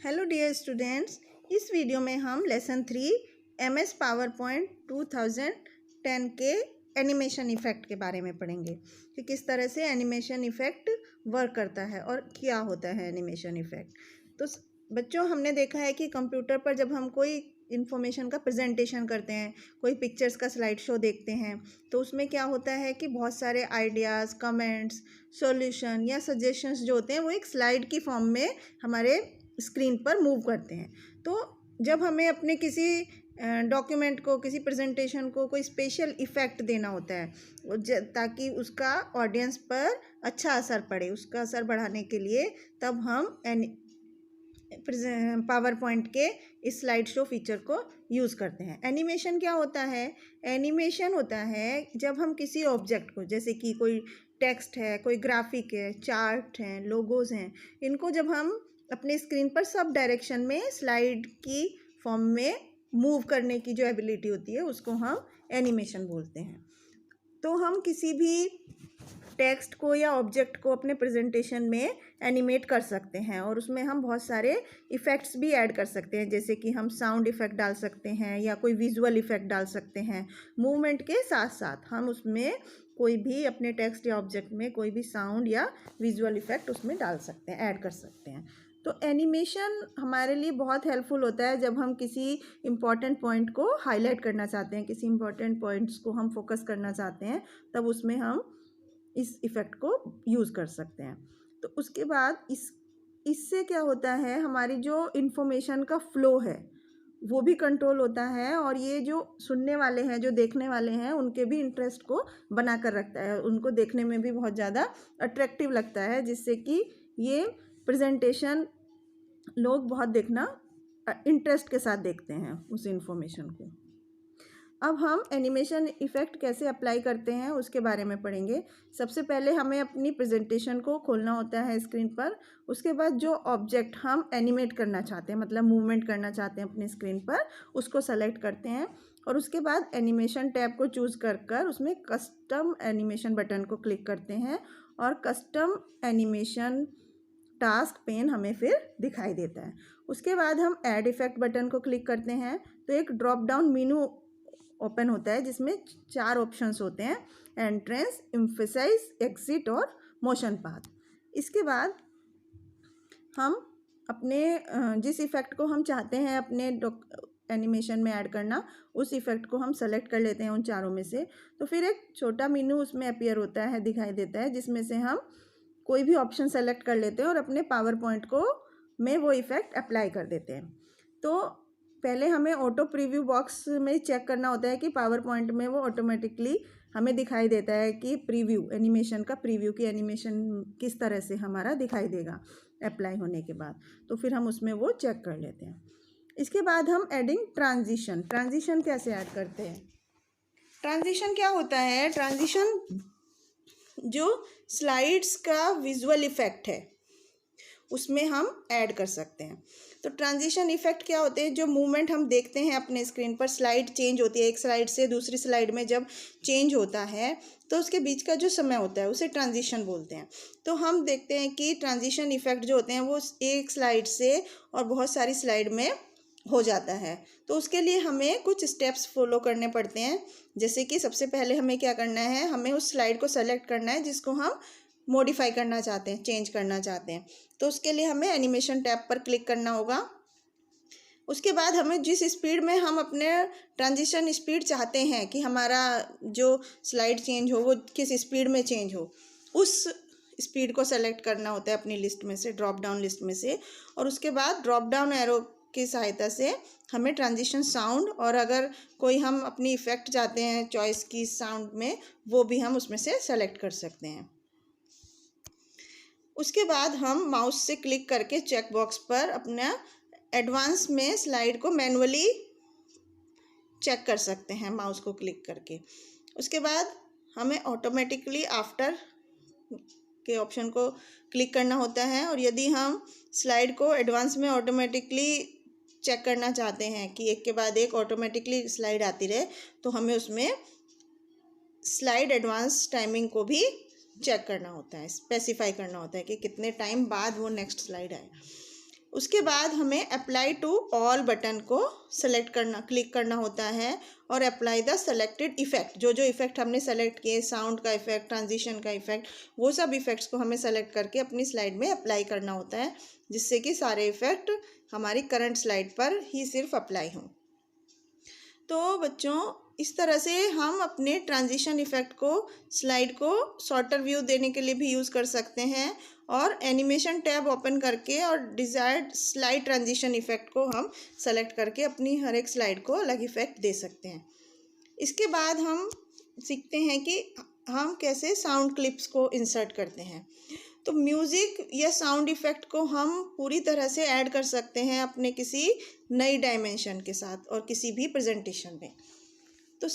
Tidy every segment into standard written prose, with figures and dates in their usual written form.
Hello dear students, इस video में हम लेसन 3 MS पावर पॉइंट 2010 के एनिमेशन इफ़ेक्ट के बारे में पढ़ेंगे कि किस तरह से एनिमेशन इफ़ेक्ट वर्क करता है और क्या होता है एनिमेशन इफ़ेक्ट। तो बच्चों, हमने देखा है कि कंप्यूटर पर जब हम कोई इन्फॉर्मेशन का प्रेजेंटेशन करते हैं, कोई पिक्चर्स का स्लाइड शो देखते हैं, तो उसमें क्या होता है कि बहुत सारे आइडियाज़, कमेंट्स, सॉल्यूशन या सजेशंस जो होते हैं वो एक स्लाइड की फॉर्म में हमारे स्क्रीन पर मूव करते हैं। तो जब हमें अपने किसी डॉक्यूमेंट को, किसी प्रेजेंटेशन को कोई स्पेशल इफ़ेक्ट देना होता है ताकि उसका ऑडियंस पर अच्छा असर पड़े, उसका असर बढ़ाने के लिए तब हम पावर पॉइंट के इस स्लाइड शो फीचर को यूज़ करते हैं। एनिमेशन क्या होता है? एनिमेशन होता है जब हम किसी ऑब्जेक्ट को, जैसे कि कोई टेक्स्ट है, कोई ग्राफिक है, चार्ट हैं, लोगोज हैं, इनको जब हम अपने स्क्रीन पर सब डायरेक्शन में स्लाइड की फॉर्म में मूव करने की जो एबिलिटी होती है उसको हम एनिमेशन बोलते हैं। तो हम किसी भी टेक्स्ट को या ऑब्जेक्ट को अपने प्रेजेंटेशन में एनिमेट कर सकते हैं और उसमें हम बहुत सारे इफ़ेक्ट्स भी ऐड कर सकते हैं, जैसे कि हम साउंड इफ़ेक्ट डाल सकते हैं या कोई विजुअल इफ़ेक्ट डाल सकते हैं। मूवमेंट के साथ साथ हम उसमें कोई भी अपने टेक्स्ट या ऑब्जेक्ट में कोई भी साउंड या विजुअल इफ़ेक्ट उसमें डाल सकते हैं, ऐड कर सकते हैं। तो एनिमेशन हमारे लिए बहुत हेल्पफुल होता है जब हम किसी इम्पॉर्टेंट पॉइंट को हाईलाइट करना चाहते हैं, किसी इम्पॉर्टेंट पॉइंट्स को हम फोकस करना चाहते हैं, तब उसमें हम इस इफ़ेक्ट को यूज़ कर सकते हैं। तो उसके बाद इससे क्या होता है, हमारी जो इन्फॉर्मेशन का फ़्लो है वो भी कंट्रोल होता है और ये जो सुनने वाले हैं, जो देखने वाले हैं, उनके भी इंटरेस्ट को बना कर रखता है, उनको देखने में भी बहुत ज़्यादा अट्रैक्टिव लगता है, जिससे कि ये प्रेजेंटेशन लोग बहुत देखना इंटरेस्ट के साथ देखते हैं उस इन्फॉर्मेशन को। अब हम एनिमेशन इफ़ेक्ट कैसे अप्लाई करते हैं उसके बारे में पढ़ेंगे। सबसे पहले हमें अपनी प्रेजेंटेशन को खोलना होता है स्क्रीन पर। उसके बाद जो ऑब्जेक्ट हम एनिमेट करना चाहते हैं, मतलब मूवमेंट करना चाहते हैं अपनी स्क्रीन पर, उसको सेलेक्ट करते हैं और उसके बाद एनिमेशन टैब को चूज़ कर उसमें कस्टम एनिमेशन बटन को क्लिक करते हैं और कस्टम एनिमेशन टास्क पेन हमें फिर दिखाई देता है। उसके बाद हम ऐड इफ़ेक्ट बटन को क्लिक करते हैं तो एक ड्रॉप डाउन मेनू ओपन होता है जिसमें 4 ऑप्शंस होते हैं: एंट्रेंस, एम्फेसाइज, एग्जिट और मोशन पाथ। इसके बाद हम अपने जिस इफ़ेक्ट को हम चाहते हैं अपने एनिमेशन में ऐड करना, उस इफ़ेक्ट को हम सेलेक्ट कर लेते हैं उन चारों में से। तो फिर एक छोटा मेनू उसमें अपीयर होता है, दिखाई देता है, जिसमें से हम कोई भी ऑप्शन सेलेक्ट कर लेते हैं और अपने पावर पॉइंट को में वो इफ़ेक्ट अप्लाई कर देते हैं। तो पहले हमें ऑटो प्रीव्यू बॉक्स में चेक करना होता है कि पावर पॉइंट में वो ऑटोमेटिकली हमें दिखाई देता है कि प्रीव्यू, एनिमेशन का प्रीव्यू की एनिमेशन किस तरह से हमारा दिखाई देगा अप्लाई होने के बाद। तो फिर हम उसमें वो चेक कर लेते हैं। इसके बाद हम एडिंग ट्रांजिशन कैसे ऐड करते हैं? ट्रांजिशन क्या होता है? ट्रांजिशन जो स्लाइड्स का विजुअल इफ़ेक्ट है उसमें हम ऐड कर सकते हैं। तो ट्रांजिशन इफ़ेक्ट क्या होते हैं? जो मूवमेंट हम देखते हैं अपने स्क्रीन पर, स्लाइड चेंज होती है, एक स्लाइड से दूसरी स्लाइड में जब चेंज होता है तो उसके बीच का जो समय होता है उसे ट्रांजिशन बोलते हैं। तो हम देखते हैं कि ट्रांजिशन इफ़ेक्ट जो होते हैं वो एक स्लाइड से और बहुत सारी स्लाइड में हो जाता है। तो उसके लिए हमें कुछ स्टेप्स फॉलो करने पड़ते हैं, जैसे कि सबसे पहले हमें क्या करना है, हमें उस स्लाइड को सेलेक्ट करना है जिसको हम मॉडिफाई करना चाहते हैं, चेंज करना चाहते हैं। तो उसके लिए हमें एनिमेशन टैब पर क्लिक करना होगा। उसके बाद हमें जिस स्पीड में हम अपने ट्रांजिशन स्पीड चाहते हैं कि हमारा जो स्लाइड चेंज हो वो किस स्पीड में चेंज हो, उस स्पीड को सेलेक्ट करना होता है अपनी लिस्ट में से, ड्रॉप डाउन लिस्ट में से। और उसके बाद ड्रॉप डाउन एरो की सहायता से हमें ट्रांजिशन साउंड, और अगर कोई हम अपनी इफ़ेक्ट चाहते हैं चॉइस की साउंड में, वो भी हम उसमें से सेलेक्ट कर सकते हैं। उसके बाद हम माउस से क्लिक करके चेक बॉक्स पर अपना एडवांस में स्लाइड को मैनुअली चेक कर सकते हैं माउस को क्लिक करके। उसके बाद हमें ऑटोमेटिकली आफ्टर के ऑप्शन को क्लिक करना होता है, और यदि हम स्लाइड को एडवांस में ऑटोमेटिकली चेक करना चाहते हैं कि एक के बाद एक ऑटोमेटिकली स्लाइड आती रहे, तो हमें उसमें स्लाइड एडवांस टाइमिंग को भी चेक करना होता है, स्पेसिफाई करना होता है कि कितने टाइम बाद वो नेक्स्ट स्लाइड आए। उसके बाद हमें अप्लाई टू ऑल बटन को क्लिक करना होता है और अप्लाई द सेलेक्टेड इफेक्ट। जो जो इफेक्ट हमने सेलेक्ट किए, साउंड का इफेक्ट, ट्रांजिशन का इफेक्ट, वो सब इफेक्ट्स को हमें सेलेक्ट करके अपनी स्लाइड में अप्लाई करना होता है, जिससे कि सारे इफेक्ट हमारी करंट स्लाइड पर ही सिर्फ अप्लाई हों। तो बच्चों, इस तरह से हम अपने ट्रांजिशन इफेक्ट को स्लाइड को शॉर्टर व्यू देने के लिए भी यूज़ कर सकते हैं और एनिमेशन टैब ओपन करके और डिज़ायर्ड स्लाइड ट्रांजिशन इफेक्ट को हम सेलेक्ट करके अपनी हर एक स्लाइड को अलग इफेक्ट दे सकते हैं। इसके बाद हम सीखते हैं कि हम कैसे साउंड क्लिप्स को इंसर्ट करते हैं। तो म्यूज़िक या साउंड इफ़ेक्ट को हम पूरी तरह से ऐड कर सकते हैं अपने किसी नई डायमेंशन के साथ और किसी भी प्रेजेंटेशन में। तो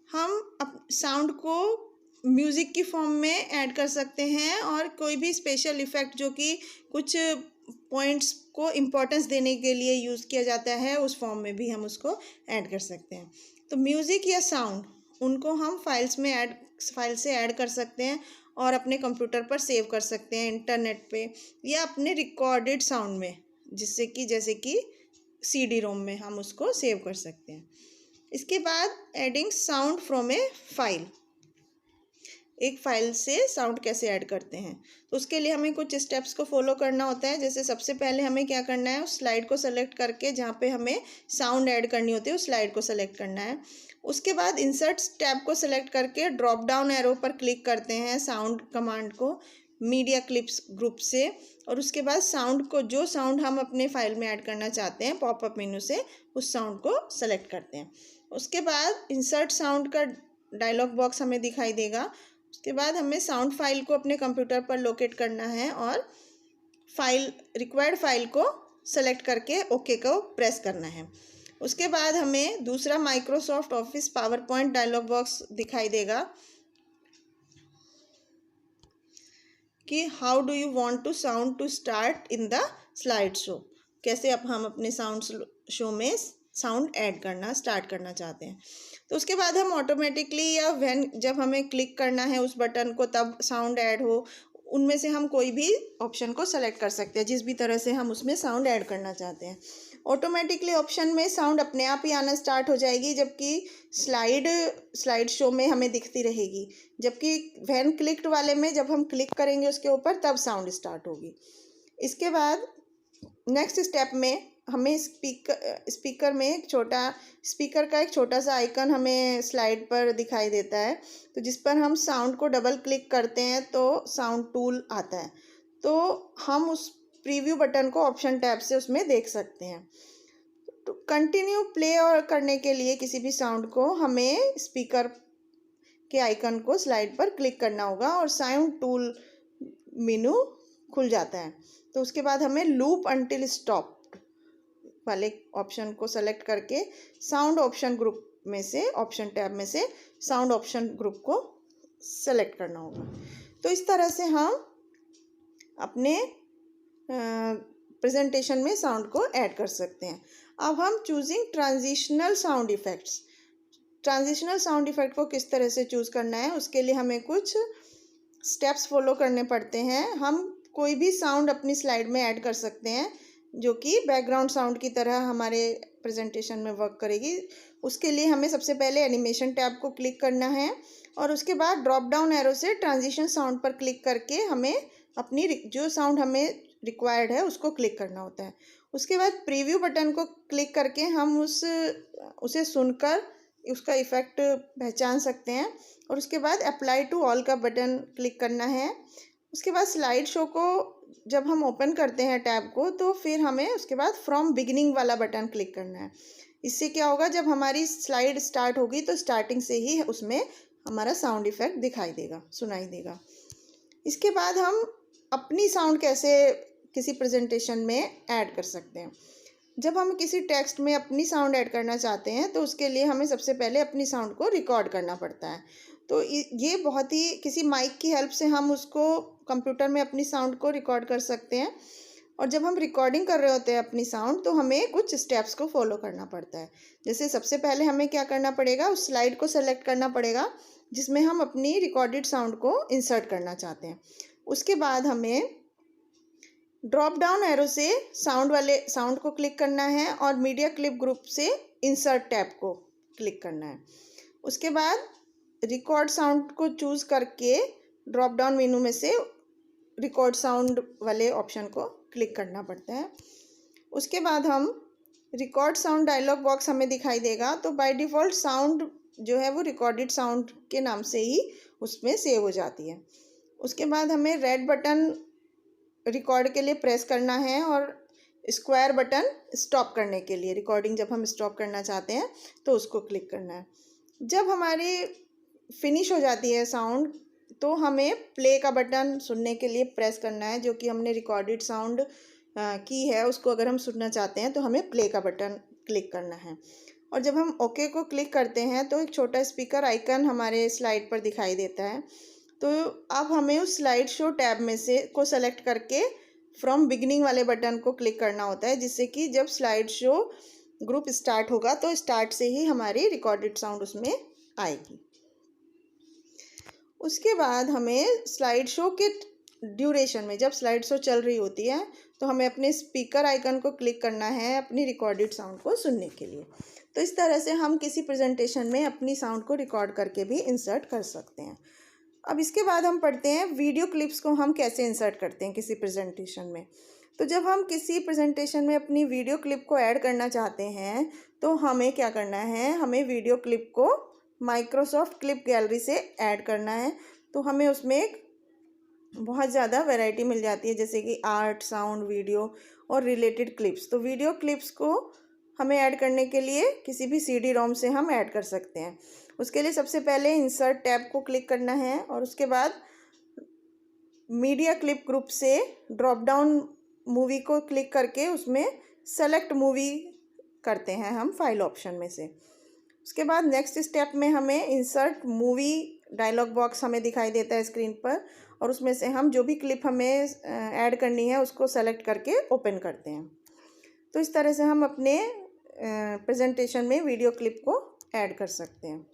हम साउंड को म्यूज़िक की फॉर्म में ऐड कर सकते हैं और कोई भी स्पेशल इफ़ेक्ट जो कि कुछ पॉइंट्स को इम्पोर्टेंस देने के लिए यूज़ किया जाता है, उस फॉर्म में भी हम उसको ऐड कर सकते हैं। तो म्यूज़िक या साउंड, उनको हम फाइल से ऐड कर सकते हैं और अपने कंप्यूटर पर सेव कर सकते हैं इंटरनेट पे, या अपने रिकॉर्डेड साउंड में, जैसे कि CD-ROM में हम उसको सेव कर सकते हैं। इसके बाद adding sound from A file, एक फ़ाइल से साउंड कैसे ऐड करते हैं। तो उसके लिए हमें कुछ स्टेप्स को फॉलो करना होता है। जैसे सबसे पहले हमें क्या करना है, उस स्लाइड को सेलेक्ट करके जहाँ पे हमें साउंड ऐड करनी होती है उस स्लाइड को सेलेक्ट करना है। उसके बाद इंसर्ट टैब को सेलेक्ट करके ड्रॉप डाउन एरो पर क्लिक करते हैं साउंड कमांड को मीडिया क्लिप्स ग्रुप से, और उसके बाद जो साउंड हम अपने फाइल में ऐड करना चाहते हैं, पॉपअप मेनू से उस साउंड को सेलेक्ट करते हैं। उसके बाद इंसर्ट साउंड का डायलॉग बॉक्स हमें दिखाई देगा। उसके बाद हमें साउंड फाइल को अपने कंप्यूटर पर लोकेट करना है और रिक्वायर्ड फाइल को सेलेक्ट करके ओके को प्रेस करना है। उसके बाद हमें दूसरा Microsoft Office PowerPoint dialog box दिखाई देगा कि how do you want to sound to start in the slide show, कैसे अब हम अपने साउंड शो में साउंड स्टार्ट करना चाहते हैं। तो उसके बाद हम ऑटोमेटिकली या जब हमें क्लिक करना है उस बटन को तब साउंड ऐड हो, उनमें से हम कोई भी ऑप्शन को सेलेक्ट कर सकते हैं जिस भी तरह से हम उसमें साउंड ऐड करना चाहते हैं। ऑटोमेटिकली ऑप्शन में साउंड अपने आप ही आना स्टार्ट हो जाएगी, जबकि स्लाइड शो में हमें दिखती रहेगी, जबकि व्हेन क्लिक्ड वाले में जब हम क्लिक करेंगे उसके ऊपर तब साउंड स्टार्ट होगी। इसके बाद नेक्स्ट स्टेप में हमें स्पीकर का एक छोटा सा आइकन हमें स्लाइड पर दिखाई देता है, तो जिस पर हम साउंड को डबल क्लिक करते हैं तो साउंड टूल आता है। तो हम उस प्रीव्यू बटन को ऑप्शन टैब से उसमें देख सकते हैं। तो कंटिन्यू प्ले और करने के लिए किसी भी साउंड को हमें स्पीकर के आइकन को स्लाइड पर क्लिक करना होगा और साउंड टूल मेनू खुल जाता है। तो उसके बाद हमें लूप अंटिल स्टॉप वाले ऑप्शन को सेलेक्ट करके साउंड ऑप्शन ग्रुप में से ऑप्शन टैब में से साउंड ऑप्शन ग्रुप को सेलेक्ट करना होगा। तो इस तरह से हम अपने प्रेजेंटेशन में साउंड को ऐड कर सकते हैं। अब हम choosing transitional sound effects, transitional sound effect को किस तरह से चूज़ करना है, उसके लिए हमें कुछ स्टेप्स फॉलो करने पड़ते हैं। हम कोई भी साउंड अपनी स्लाइड में ऐड कर सकते हैं जो कि बैकग्राउंड साउंड की तरह हमारे प्रेजेंटेशन में वर्क करेगी। उसके लिए हमें सबसे पहले एनिमेशन टैब को क्लिक करना है और उसके बाद ड्रॉप डाउन एरो से ट्रांजिशन साउंड पर क्लिक करके हमें अपनी जो साउंड हमें रिक्वायर्ड है उसको क्लिक करना होता है। उसके बाद प्रीव्यू बटन को क्लिक करके हम उसे सुनकर उसका इफ़ेक्ट पहचान सकते हैं और उसके बाद अप्लाई टू ऑल का बटन क्लिक करना है। उसके बाद स्लाइड शो को जब हम ओपन करते हैं टैब को, तो फिर हमें उसके बाद फ्रॉम बिगिनिंग वाला बटन क्लिक करना है। इससे क्या होगा, जब हमारी स्लाइड स्टार्ट होगी तो स्टार्टिंग से ही उसमें हमारा साउंड इफ़ेक्ट दिखाई देगा, सुनाई देगा। इसके बाद हम अपनी साउंड कैसे किसी प्रेजेंटेशन में ऐड कर सकते हैं। जब हम किसी टेक्स्ट में अपनी साउंड ऐड करना चाहते हैं तो उसके लिए हमें सबसे पहले अपनी साउंड को रिकॉर्ड करना पड़ता है। तो ये बहुत ही किसी माइक की हेल्प से हम उसको कंप्यूटर में अपनी साउंड को रिकॉर्ड कर सकते हैं। और जब हम रिकॉर्डिंग कर रहे होते हैं अपनी साउंड, तो हमें कुछ स्टेप्स को फॉलो करना पड़ता है। जैसे सबसे पहले हमें क्या करना पड़ेगा, उस स्लाइड को सेलेक्ट करना पड़ेगा जिसमें हम अपनी रिकॉर्डेड साउंड को इंसर्ट करना चाहते हैं। उसके बाद हमें ड्रॉप डाउन एरो से साउंड को क्लिक करना है और मीडिया क्लिप ग्रुप से इंसर्ट टैब को क्लिक करना है। उसके बाद रिकॉर्ड साउंड को चूज़ करके ड्रॉप डाउन मेनू में से रिकॉर्ड साउंड वाले ऑप्शन को क्लिक करना पड़ता है। उसके बाद हम रिकॉर्ड साउंड डायलॉग बॉक्स हमें दिखाई देगा, तो बाय डिफ़ॉल्ट साउंड जो है वो रिकॉर्डेड साउंड के नाम से ही उसमें सेव हो जाती है। उसके बाद हमें रेड बटन रिकॉर्ड के लिए प्रेस करना है और स्क्वायर बटन स्टॉप करने के लिए, रिकॉर्डिंग जब हम स्टॉप करना चाहते हैं तो उसको क्लिक करना है। जब हमारी फिनिश हो जाती है साउंड, तो हमें प्ले का बटन सुनने के लिए प्रेस करना है। जो कि हमने रिकॉर्डेड साउंड की है उसको अगर हम सुनना चाहते हैं तो हमें प्ले का बटन क्लिक करना है। और जब हम ओके को क्लिक करते हैं तो एक छोटा स्पीकर आइकन हमारे स्लाइड पर दिखाई देता है। तो अब हमें उस स्लाइड शो टैब में से को सेलेक्ट करके फ्रॉम बिगिनिंग वाले बटन को क्लिक करना होता है, जिससे कि जब स्लाइड शो ग्रुप स्टार्ट होगा तो स्टार्ट से ही हमारी रिकॉर्डेड साउंड उसमें आएगी। उसके बाद हमें स्लाइड शो के ड्यूरेशन में, जब स्लाइड शो चल रही होती है तो हमें अपने स्पीकर आइकन को क्लिक करना है अपनी रिकॉर्डेड साउंड को सुनने के लिए। तो इस तरह से हम किसी प्रेजेंटेशन में अपनी साउंड को रिकॉर्ड करके भी इंसर्ट कर सकते हैं। अब इसके बाद हम पढ़ते हैं वीडियो क्लिप्स को हम कैसे इंसर्ट करते हैं किसी प्रेजेंटेशन में। तो जब हम किसी प्रेजेंटेशन में अपनी वीडियो क्लिप को ऐड करना चाहते हैं तो हमें क्या करना है, हमें वीडियो क्लिप को माइक्रोसॉफ्ट क्लिप गैलरी से ऐड करना है। तो हमें उसमें एक बहुत ज़्यादा वैरायटी मिल जाती है, जैसे कि आर्ट, साउंड, वीडियो और रिलेटेड क्लिप्स। तो वीडियो क्लिप्स को हमें ऐड करने के लिए किसी भी CD रोम से हम ऐड कर सकते हैं। उसके लिए सबसे पहले इंसर्ट टैब को क्लिक करना है और उसके बाद मीडिया क्लिप ग्रुप से ड्रॉप डाउन मूवी को क्लिक करके उसमें सेलेक्ट मूवी करते हैं हम फाइल ऑप्शन में से। उसके बाद नेक्स्ट स्टेप में हमें इंसर्ट मूवी डायलॉग बॉक्स हमें दिखाई देता है स्क्रीन पर, और उसमें से हम जो भी क्लिप हमें ऐड करनी है उसको सेलेक्ट करके ओपन करते हैं। तो इस तरह से हम अपने प्रेजेंटेशन में वीडियो क्लिप को ऐड कर सकते हैं।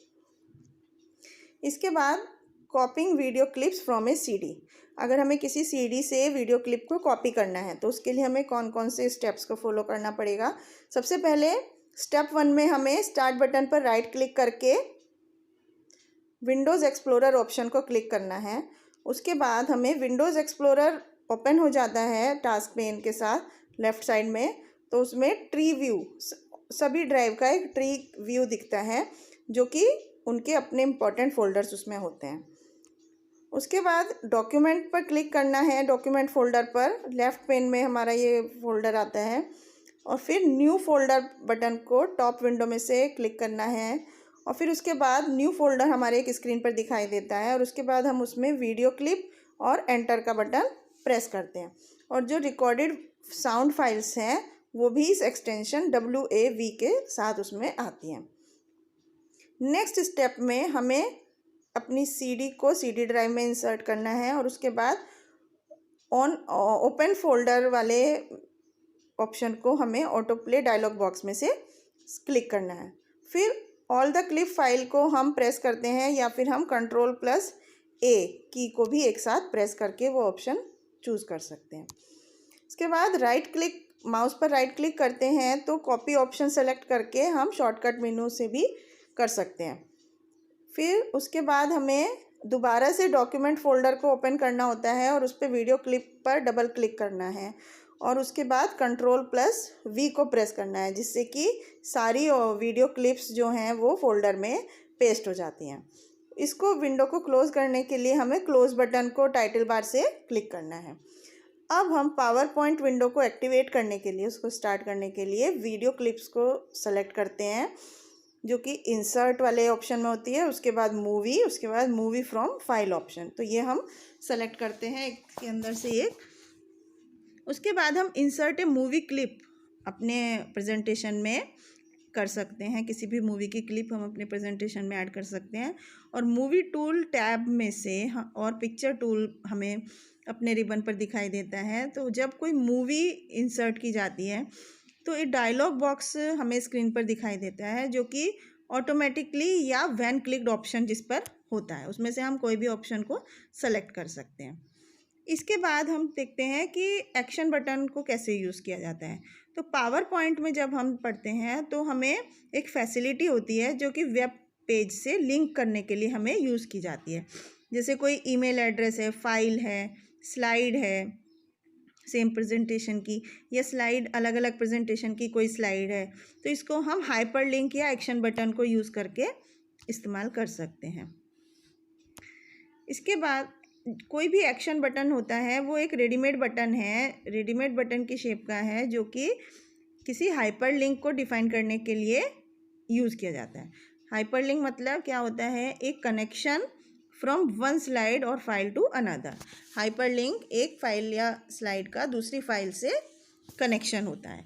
इसके बाद कॉपिंग video clips from A CD। अगर हमें किसी CD से वीडियो क्लिप को कॉपी करना है तो उसके लिए हमें कौन कौन से स्टेप्स को फॉलो करना पड़ेगा। सबसे पहले स्टेप 1 में हमें स्टार्ट बटन पर राइट क्लिक करके विंडोज़ एक्सप्लोरर ऑप्शन को क्लिक करना है। उसके बाद हमें विंडोज़ एक्सप्लोरर ओपन हो जाता है टास्क पेन के साथ लेफ़्ट साइड में, तो उसमें ट्री व्यू, सभी ड्राइव का एक ट्री व्यू दिखता है जो कि उनके अपने इम्पोर्टेंट फोल्डर्स उसमें होते हैं। उसके बाद डॉक्यूमेंट पर क्लिक करना है, डॉक्यूमेंट फोल्डर पर लेफ़्ट पेन में हमारा ये फोल्डर आता है, और फिर न्यू फोल्डर बटन को टॉप विंडो में से क्लिक करना है और फिर उसके बाद न्यू फोल्डर हमारे एक स्क्रीन पर दिखाई देता है और उसके बाद हम उसमें वीडियो क्लिप और एंटर का बटन प्रेस करते हैं और जो रिकॉर्डेड साउंड फाइल्स हैं वो भी इस एक्सटेंशन WAV के साथ उसमें आती हैं। नेक्स्ट स्टेप में हमें अपनी CD को CD ड्राइव में इंसर्ट करना है और उसके बाद ओपन फोल्डर वाले ऑप्शन को हमें ऑटो प्ले डायलॉग बॉक्स में से क्लिक करना है। फिर ऑल द क्लिप फाइल को हम प्रेस करते हैं या फिर हम Ctrl+A की को भी एक साथ प्रेस करके वो ऑप्शन चूज़ कर सकते हैं। इसके बाद माउस पर राइट क्लिक करते हैं तो कॉपी ऑप्शन सेलेक्ट करके हम शॉर्टकट मेनू से भी कर सकते हैं। फिर उसके बाद हमें दोबारा से डॉक्यूमेंट फोल्डर को ओपन करना होता है और उस पर वीडियो क्लिप पर डबल क्लिक करना है और उसके बाद Ctrl+V को प्रेस करना है, जिससे कि सारी वीडियो क्लिप्स जो हैं वो फोल्डर में पेस्ट हो जाती हैं। इसको विंडो को क्लोज़ करने के लिए हमें क्लोज़ बटन को टाइटल बार से क्लिक करना है। अब हम पावर पॉइंट विंडो को एक्टिवेट करने के लिए, उसको स्टार्ट करने के लिए वीडियो क्लिप्स को सेलेक्ट करते हैं जो कि इंसर्ट वाले ऑप्शन में होती है, उसके बाद मूवी, उसके बाद मूवी फ्रॉम फाइल ऑप्शन। तो ये हम सेलेक्ट करते हैं एक के अंदर से एक। उसके बाद हम इंसर्ट ए मूवी क्लिप अपने प्रेजेंटेशन में कर सकते हैं, किसी भी मूवी की क्लिप हम अपने प्रेजेंटेशन में ऐड कर सकते हैं। और मूवी टूल टैब में से और पिक्चर टूल हमें अपने रिबन पर दिखाई देता है। तो जब कोई मूवी इंसर्ट की जाती है तो एक डायलॉग बॉक्स हमें स्क्रीन पर दिखाई देता है जो कि ऑटोमेटिकली या व्हेन क्लिक्ड ऑप्शन जिस पर होता है, उसमें से हम कोई भी ऑप्शन को सेलेक्ट कर सकते हैं। इसके बाद हम देखते हैं कि एक्शन बटन को कैसे यूज़ किया जाता है। तो पावर पॉइंट में जब हम पढ़ते हैं तो हमें एक फैसिलिटी होती है जो कि वेब पेज से लिंक करने के लिए हमें यूज़ की जाती है। जैसे कोई ईमेल एड्रेस है, फाइल है, स्लाइड है सेम प्रेजेंटेशन की, या स्लाइड अलग अलग प्रेजेंटेशन की कोई स्लाइड है, तो इसको हम हाइपर लिंक या एक्शन बटन को यूज़ करके इस्तेमाल कर सकते हैं। इसके बाद कोई भी एक्शन बटन होता है वो एक रेडीमेड बटन है, रेडीमेड बटन की शेप का है, जो कि किसी हाइपर लिंक को डिफाइन करने के लिए यूज़ किया जाता है। हाइपर लिंक मतलब क्या होता है, एक कनेक्शन फ्रॉम वन स्लाइड और file to another. Hyperlink एक फाइल या स्लाइड का दूसरी फाइल से कनेक्शन होता है,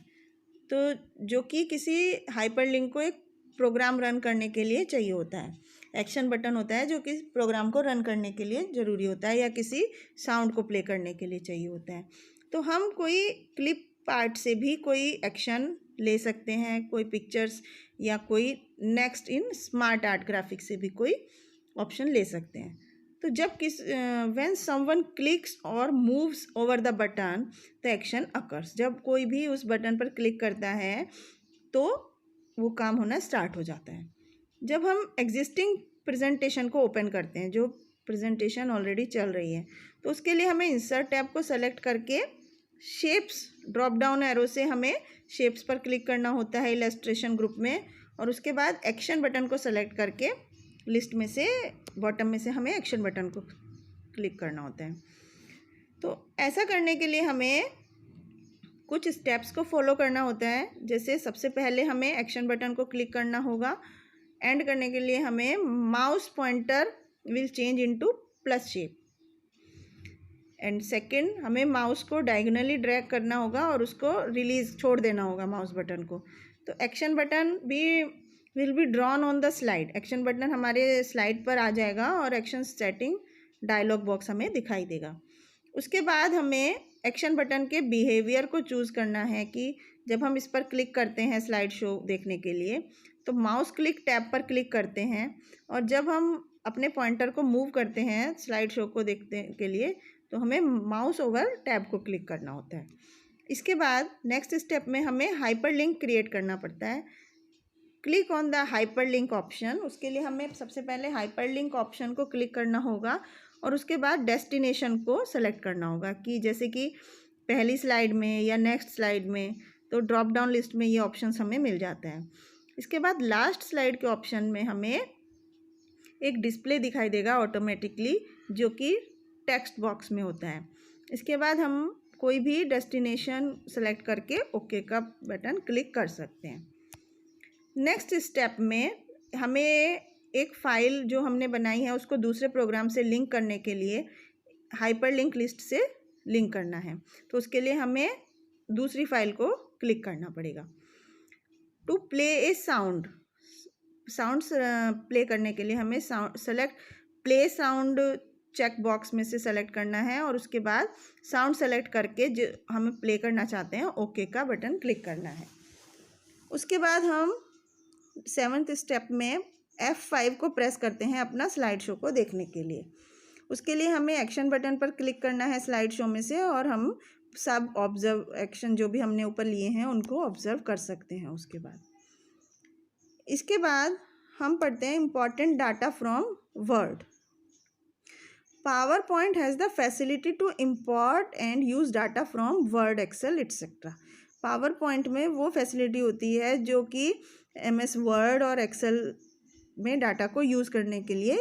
तो जो कि किसी हाइपर लिंक को एक प्रोग्राम रन करने के लिए चाहिए होता है। एक्शन बटन होता है जो कि प्रोग्राम को रन करने के लिए ज़रूरी होता है या किसी साउंड को प्ले करने के लिए चाहिए होता है। तो हम कोई क्लिप पार्ट से भी कोई एक्शन ले सकते हैं, कोई पिक्चर्स या कोई next in smart art graphics से भी कोई ऑप्शन ले सकते हैं। तो जब व्हेन समवन क्लिक्स और moves over the button the action occurs, जब कोई भी उस बटन पर क्लिक करता है तो वो काम होना स्टार्ट हो जाता है। जब हम एग्जिस्टिंग प्रेजेंटेशन को ओपन करते हैं, जो प्रेजेंटेशन ऑलरेडी चल रही है, तो उसके लिए हमें इंसर्ट टैब को सेलेक्ट करके शेप्स ड्रॉप डाउन एरो से हमें शेप्स पर क्लिक करना होता है इलस्ट्रेशन ग्रुप में, और उसके बाद एक्शन बटन को सेलेक्ट करके लिस्ट में से बॉटम में से हमें एक्शन बटन को क्लिक करना होता है। तो ऐसा करने के लिए हमें कुछ स्टेप्स को फॉलो करना होता है। जैसे सबसे पहले हमें एक्शन बटन को क्लिक करना होगा, एंड करने के लिए हमें mouse pointer will change into plus shape, and second हमें माउस को डायगोनली ड्रैग करना होगा और उसको रिलीज छोड़ देना होगा माउस बटन को। तो एक्शन बटन भी will be drawn on the slide, action button हमारे स्लाइड पर आ जाएगा और एक्शन सेटिंग डायलॉग बॉक्स हमें दिखाई देगा। उसके बाद हमें एक्शन बटन के बिहेवियर को चूज़ करना है कि जब हम इस पर क्लिक करते हैं स्लाइड शो देखने के लिए, तो माउस क्लिक टैब पर क्लिक करते हैं, और जब हम अपने पॉइंटर को मूव करते हैं स्लाइड शो को देखने के लिए तो हमें माउस ओवर टैब को क्लिक करना होता है। इसके बाद नेक्स्ट स्टेप में हमें हाइपर लिंक क्रिएट करना पड़ता है। Click on the hyper link option, उसके लिए हमें सबसे पहले हाइपर लिंक ऑप्शन को क्लिक करना होगा और उसके बाद डेस्टिनेशन को सेलेक्ट करना होगा, कि जैसे कि पहली स्लाइड में या नेक्स्ट स्लाइड में, तो ड्रॉप डाउन लिस्ट में ये ऑप्शंस हमें मिल जाते हैं। इसके बाद लास्ट स्लाइड के ऑप्शन में हमें एक डिस्प्ले दिखाई देगा ऑटोमेटिकली, जो कि टेक्स्ट बॉक्स में होता है। इसके बाद हम कोई भी डेस्टिनेशन सेलेक्ट करके ओके का बटन क्लिक कर सकते हैं। नेक्स्ट स्टेप में हमें एक फ़ाइल जो हमने बनाई है उसको दूसरे प्रोग्राम से लिंक करने के लिए हाइपर लिंक लिस्ट से लिंक करना है, तो उसके लिए हमें दूसरी फाइल को क्लिक करना पड़ेगा। To play a sound, sounds play करने के लिए हमें select play sound check box में से सेलेक्ट करना है, और उसके बाद साउंड सेलेक्ट करके जो हमें प्ले करना चाहते हैं ओके का बटन क्लिक करना है। उसके बाद हम 7th स्टेप में F5 को प्रेस करते हैं अपना स्लाइड शो को देखने के लिए। उसके लिए हमें एक्शन बटन पर क्लिक करना है स्लाइड शो में से, और हम सब ऑब्जर्व एक्शन जो भी हमने ऊपर लिए हैं उनको ऑब्जर्व कर सकते हैं। इसके बाद हम पढ़ते हैं important data from Word. PowerPoint has the facility to import and use data from Word, Excel etcetera. PowerPoint में वो फैसिलिटी होती है जो कि MS वर्ड और एक्सेल में डाटा को यूज़ करने के लिए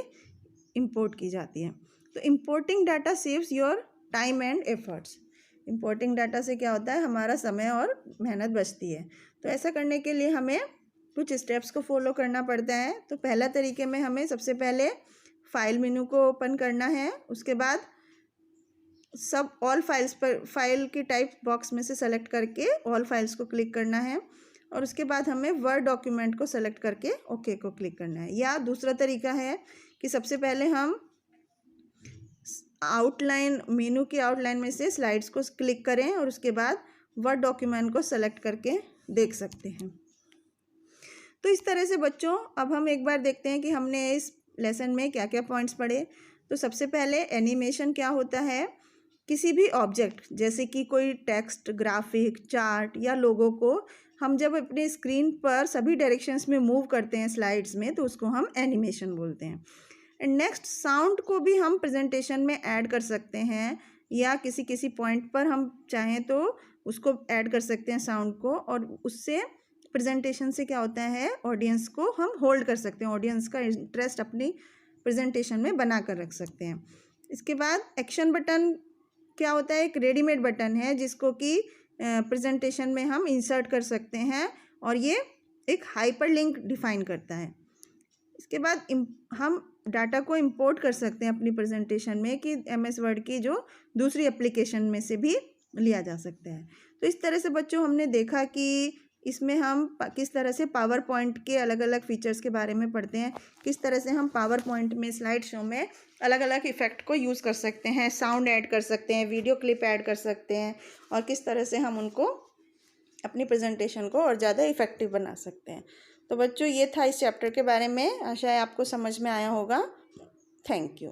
इंपोर्ट की जाती है। तो importing data saves your time and efforts. Importing data से क्या होता है, हमारा समय और मेहनत बचती है। तो ऐसा करने के लिए हमें कुछ स्टेप्स को फॉलो करना पड़ता है। तो पहला तरीके में हमें सबसे पहले फाइल मेनू को ओपन करना है, उसके बाद सब ऑल फाइल्स पर फाइल की टाइप बॉक्स में से सेलेक्ट करके ऑल फाइल्स को क्लिक करना है, और उसके बाद हमें वर्ड डॉक्यूमेंट को सेलेक्ट करके ओके को क्लिक करना है। या दूसरा तरीका है कि सबसे पहले हम आउटलाइन मेनू की आउटलाइन में से स्लाइड्स को क्लिक करें और उसके बाद वर्ड डॉक्यूमेंट को सेलेक्ट करके देख सकते हैं। तो इस तरह से बच्चों अब हम एक बार देखते हैं कि हमने इस लेसन में क्या क्या पॉइंट्स पढ़े। तो सबसे पहले एनिमेशन क्या होता है, किसी भी ऑब्जेक्ट जैसे कि कोई टेक्स्ट, ग्राफिक, चार्ट या लोगो को हम जब अपने स्क्रीन पर सभी डायरेक्शंस में मूव करते हैं स्लाइड्स में, तो उसको हम एनिमेशन बोलते हैं। एंड नेक्स्ट, साउंड को भी हम प्रेजेंटेशन में ऐड कर सकते हैं, या किसी किसी पॉइंट पर हम चाहें तो उसको ऐड कर सकते हैं साउंड को, और उससे प्रेजेंटेशन से क्या होता है, ऑडियंस को हम होल्ड कर सकते हैं, ऑडियंस का इंटरेस्ट अपनी प्रेजेंटेशन में बना कर रख सकते हैं। इसके बाद एक्शन बटन क्या होता है, एक रेडीमेड बटन है जिसको कि प्रेजेंटेशन में हम इंसर्ट कर सकते हैं, और ये एक हाइपरलिंक डिफाइन करता है। इसके बाद हम डाटा को इंपोर्ट कर सकते हैं अपनी प्रेजेंटेशन में, कि MS वर्ड की जो दूसरी एप्लीकेशन में से भी लिया जा सकता है। तो इस तरह से बच्चों हमने देखा कि इसमें हम किस तरह से पावर पॉइंट के अलग अलग फीचर्स के बारे में पढ़ते हैं, किस तरह से हम पावर पॉइंट में, स्लाइड शो में अलग अलग इफ़ेक्ट को यूज़ कर सकते हैं, साउंड ऐड कर सकते हैं, वीडियो क्लिप ऐड कर सकते हैं, और किस तरह से हम उनको अपनी प्रेजेंटेशन को और ज़्यादा इफ़ेक्टिव बना सकते हैं। तो बच्चों, ये था इस चैप्टर के बारे में। आशा है आपको समझ में आया होगा। Thank you.